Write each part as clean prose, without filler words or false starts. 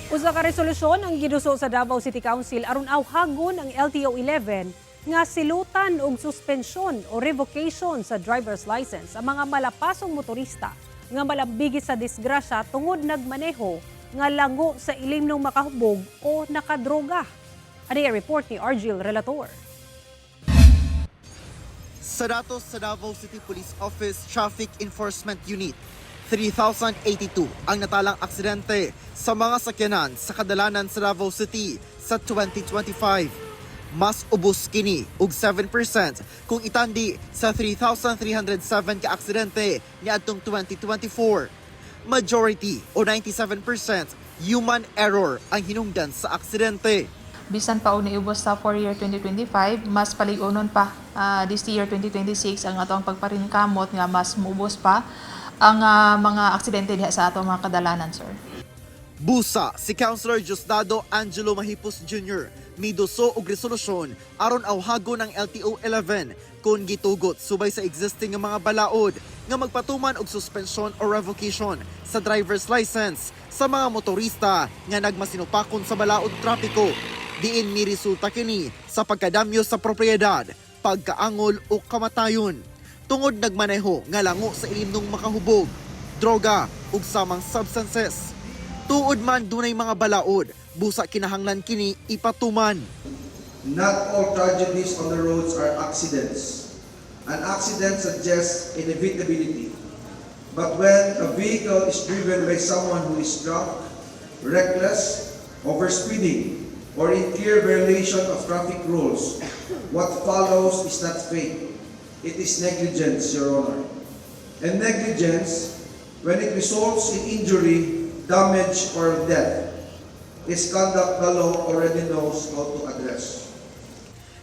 Usa ka resolusyon ang giduso sa Davao City Council aron awhagon ang LTO 11 nga silutan og suspensyon o revocation sa driver's license ang mga malapasong motorista nga malambigi sa disgrasya tungod nagmaneho nga lango sa ilim ng makahubog o nakadroga. Ano yung report ni Argil Relator? Sa datos sa Davao City Police Office Traffic Enforcement Unit, 3,082 ang natalang aksidente sa mga sakyanan sa kadalanan sa Davao City sa 2025. Mas ubos kini og 7% kung itandi sa 3,307 ka aksidente niadtong 2024. Majority o 97% human error ang hinungdan sa aksidente. Bisan pa og niubos sa 4-year 2025, mas paligunon pa this year 2026 ang atong pagparingkamot nga mas muubos pa ang mga aksidente diha sa atong mga kadalanan, sir. Busa si Councilor Diosdado Angelo Mahipos Jr. miduso og resolusyon aron awhagon ang LTO 11 kung gitugot subay sa existing nga mga balaod nga magpatuman og suspensyon o revocation sa driver's license sa mga motorista nga nagmasinupakon sa balaod trapiko. Diin mi resulta kini sa pagkadamyo sa propiedad, pagkaangol o kamatayon tungod nagmaneho nga lango sa ilimnong makahubog, droga ug samang substances. Tuod man dunay mga balaod, busa kinahanglan kini ipatuman. Not all tragedies on the roads are accidents. An accident suggests inevitability. But when a vehicle is driven by someone who is drunk, reckless, overspeeding, or in clear violation of traffic rules, what follows is not fate. It is negligence, Your Honor. And negligence, when it results in injury, damage, or death, is conduct the law already knows how to address.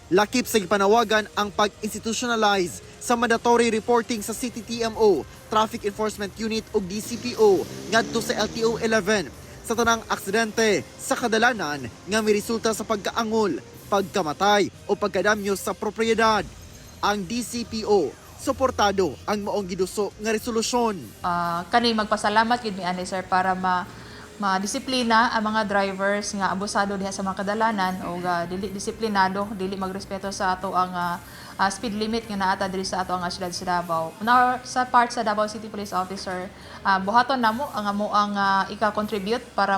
Lakip sa gipanawagan ang pag-institutionalize sa mandatory reporting sa City TMO, Traffic Enforcement Unit o DCPO ngadto sa LTO 11 sa tanang aksidente sa kadalanan nga miresulta sa pagkaangol, pagkamatay o pagkadamyo sa propiedad. Ang DCPO suportado ang maong giduso nga resolusyon. Kani magpasalamat gid mi ani, sir, para ma-disiplina ang mga drivers nga abusado diha sa mga kadalanan o dili disiplinado, dili magrespeto sa ato ang speed limit nga naata diri sa ato ang siyudad sa Davao. Now, sa part sa Davao City Police Officer, buhaton namo ang ika-contribute para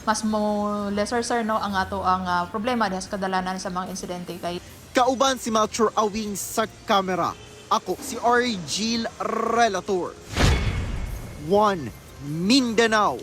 mas mo lesser, sir, no, ang ato ang problema diha sa kadalanan sa mga insidente kay Kauban si Melchor Awing sa kamera. Ako si Argil Relator. 1 Mindanao.